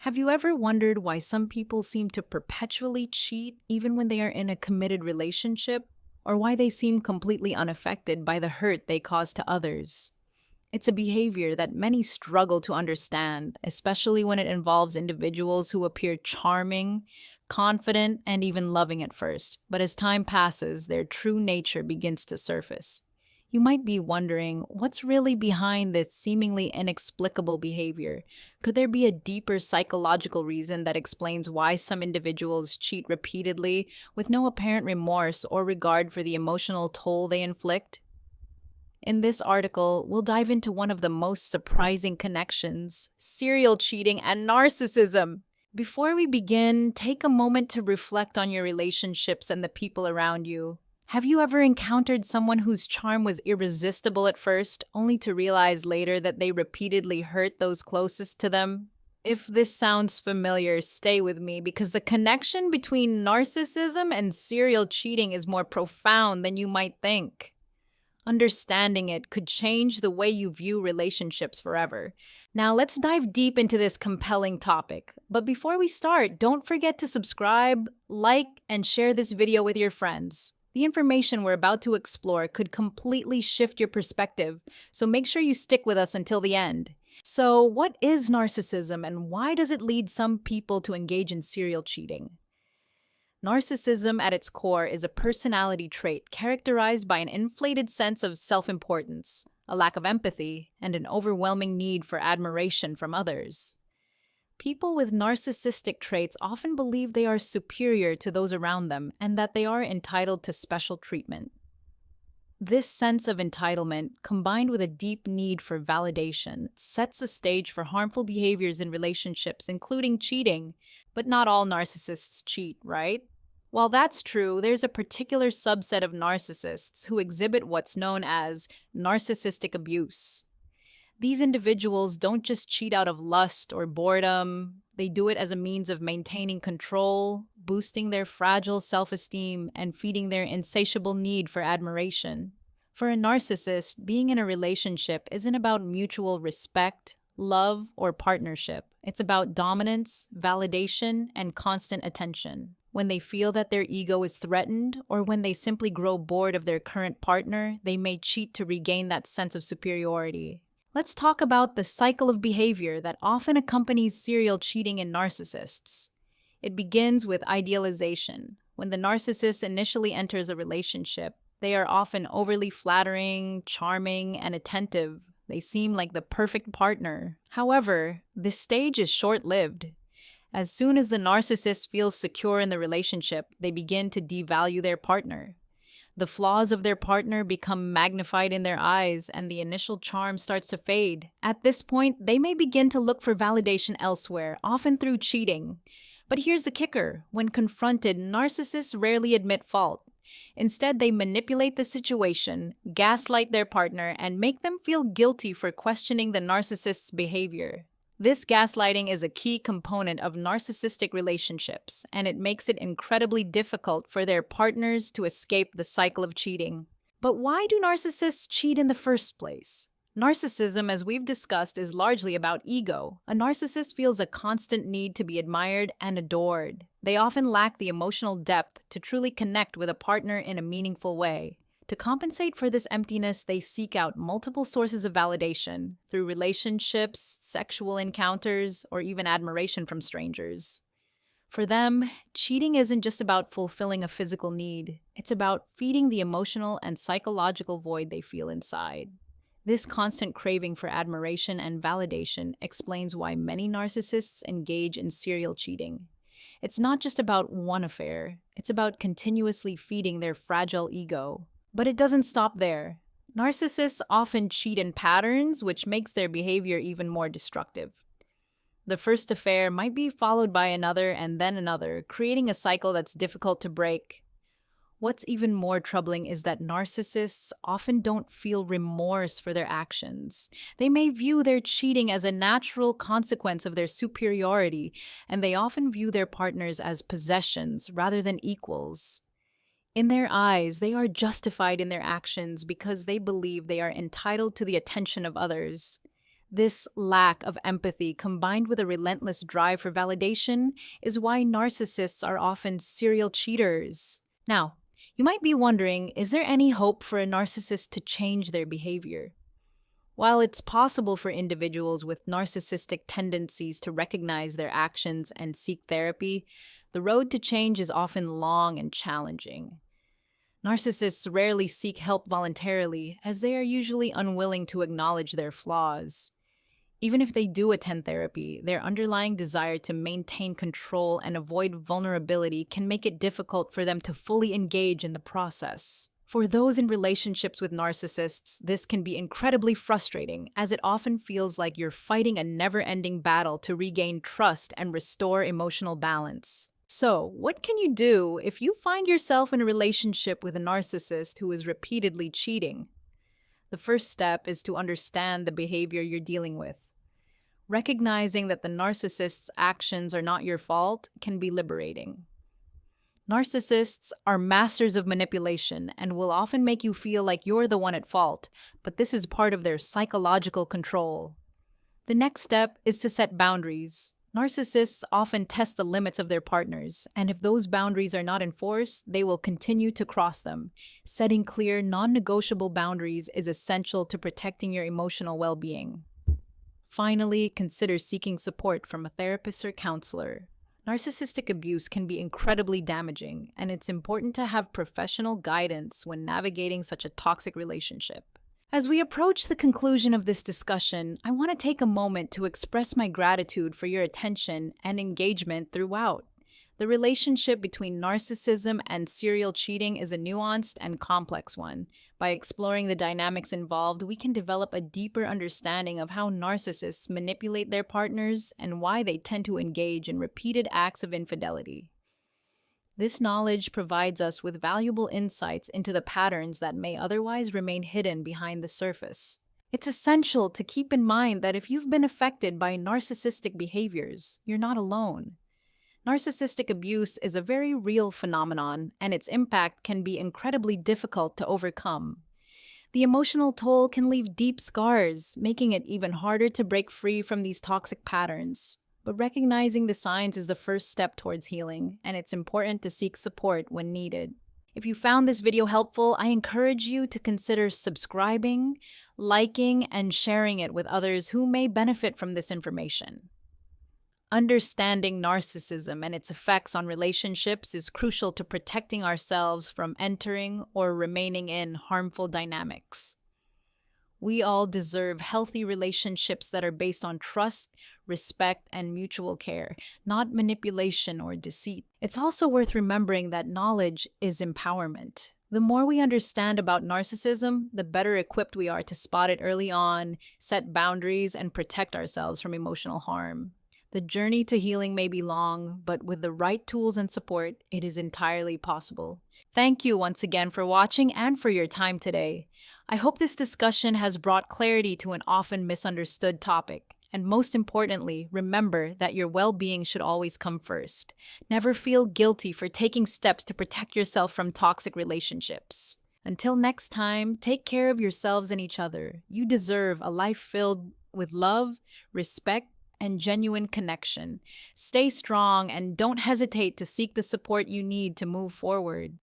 Have you ever wondered why some people seem to perpetually cheat even when they are in a committed relationship? Or why they seem completely unaffected by the hurt they cause to others? It's a behavior that many struggle to understand, especially when it involves individuals who appear charming, confident, and even loving at first. But as time passes, their true nature begins to surface. You might be wondering what's really behind this seemingly inexplicable behavior. Could there be a deeper psychological reason that explains why some individuals cheat repeatedly with no apparent remorse or regard for the emotional toll they inflict? In this article, we'll dive into one of the most surprising connections: serial cheating and narcissism. Before we begin, take a moment to reflect on your relationships and the people around you. Have you ever encountered someone whose charm was irresistible at first, only to realize later that they repeatedly hurt those closest to them? If this sounds familiar, stay with me because the connection between narcissism and serial cheating is more profound than you might think. Understanding it could change the way you view relationships forever. Now, let's dive deep into this compelling topic. But before we start, don't forget to subscribe, like, and share this video with your friends. The information we're about to explore could completely shift your perspective, so make sure you stick with us until the end. So, what is narcissism and why does it lead some people to engage in serial cheating? Narcissism at its core is a personality trait characterized by an inflated sense of self-importance, a lack of empathy, and an overwhelming need for admiration from others. People with narcissistic traits often believe they are superior to those around them and that they are entitled to special treatment. This sense of entitlement, combined with a deep need for validation, sets the stage for harmful behaviors in relationships, including cheating. But not all narcissists cheat, right? While that's true, there's a particular subset of narcissists who exhibit what's known as narcissistic abuse. These individuals don't just cheat out of lust or boredom, they do it as a means of maintaining control, boosting their fragile self-esteem, and feeding their insatiable need for admiration. For a narcissist, being in a relationship isn't about mutual respect, love, or partnership. It's about dominance, validation, and constant attention. When they feel that their ego is threatened, or when they simply grow bored of their current partner, they may cheat to regain that sense of superiority. Let's talk about the cycle of behavior that often accompanies serial cheating in narcissists. It begins with idealization. When the narcissist initially enters a relationship, they are often overly flattering, charming, and attentive. They seem like the perfect partner. However, this stage is short-lived. As soon as the narcissist feels secure in the relationship, they begin to devalue their partner. The flaws of their partner become magnified in their eyes, and the initial charm starts to fade. At this point, they may begin to look for validation elsewhere, often through cheating. But here's the kicker: when confronted, narcissists rarely admit fault. Instead, they manipulate the situation, gaslight their partner, and make them feel guilty for questioning the narcissist's behavior. This gaslighting is a key component of narcissistic relationships, and it makes it incredibly difficult for their partners to escape the cycle of cheating. But why do narcissists cheat in the first place? Narcissism, as we've discussed, is largely about ego. A narcissist feels a constant need to be admired and adored. They often lack the emotional depth to truly connect with a partner in a meaningful way. To compensate for this emptiness, they seek out multiple sources of validation through relationships, sexual encounters, or even admiration from strangers. For them, cheating isn't just about fulfilling a physical need. It's about feeding the emotional and psychological void they feel inside. This constant craving for admiration and validation explains why many narcissists engage in serial cheating. It's not just about one affair. It's about continuously feeding their fragile ego. But it doesn't stop there. Narcissists often cheat in patterns, which makes their behavior even more destructive. The first affair might be followed by another and then another, creating a cycle that's difficult to break. What's even more troubling is that narcissists often don't feel remorse for their actions. They may view their cheating as a natural consequence of their superiority, and they often view their partners as possessions rather than equals. In their eyes, they are justified in their actions because they believe they are entitled to the attention of others. This lack of empathy, combined with a relentless drive for validation, is why narcissists are often serial cheaters. Now, you might be wondering, is there any hope for a narcissist to change their behavior? While it's possible for individuals with narcissistic tendencies to recognize their actions and seek therapy, the road to change is often long and challenging. Narcissists rarely seek help voluntarily, as they are usually unwilling to acknowledge their flaws. Even if they do attend therapy, their underlying desire to maintain control and avoid vulnerability can make it difficult for them to fully engage in the process. For those in relationships with narcissists, this can be incredibly frustrating, as it often feels like you're fighting a never-ending battle to regain trust and restore emotional balance. So, what can you do if you find yourself in a relationship with a narcissist who is repeatedly cheating? The first step is to understand the behavior you're dealing with. Recognizing that the narcissist's actions are not your fault can be liberating. Narcissists are masters of manipulation and will often make you feel like you're the one at fault, but this is part of their psychological control. The next step is to set boundaries. Narcissists often test the limits of their partners, and if those boundaries are not enforced, they will continue to cross them. Setting clear, non-negotiable boundaries is essential to protecting your emotional well-being. Finally, consider seeking support from a therapist or counselor. Narcissistic abuse can be incredibly damaging, and it's important to have professional guidance when navigating such a toxic relationship. As we approach the conclusion of this discussion, I want to take a moment to express my gratitude for your attention and engagement throughout. The relationship between narcissism and serial cheating is a nuanced and complex one. By exploring the dynamics involved, we can develop a deeper understanding of how narcissists manipulate their partners and why they tend to engage in repeated acts of infidelity. This knowledge provides us with valuable insights into the patterns that may otherwise remain hidden behind the surface. It's essential to keep in mind that if you've been affected by narcissistic behaviors, you're not alone. Narcissistic abuse is a very real phenomenon, and its impact can be incredibly difficult to overcome. The emotional toll can leave deep scars, making it even harder to break free from these toxic patterns. But recognizing the signs is the first step towards healing, and it's important to seek support when needed. If you found this video helpful, I encourage you to consider subscribing, liking, and sharing it with others who may benefit from this information. Understanding narcissism and its effects on relationships is crucial to protecting ourselves from entering or remaining in harmful dynamics. We all deserve healthy relationships that are based on trust, respect, and mutual care, not manipulation or deceit. It's also worth remembering that knowledge is empowerment. The more we understand about narcissism, the better equipped we are to spot it early on, set boundaries, and protect ourselves from emotional harm. The journey to healing may be long, but with the right tools and support, it is entirely possible. Thank you once again for watching and for your time today. I hope this discussion has brought clarity to an often misunderstood topic. And most importantly, remember that your well-being should always come first. Never feel guilty for taking steps to protect yourself from toxic relationships. Until next time, take care of yourselves and each other. You deserve a life filled with love, respect, and genuine connection. Stay strong and don't hesitate to seek the support you need to move forward.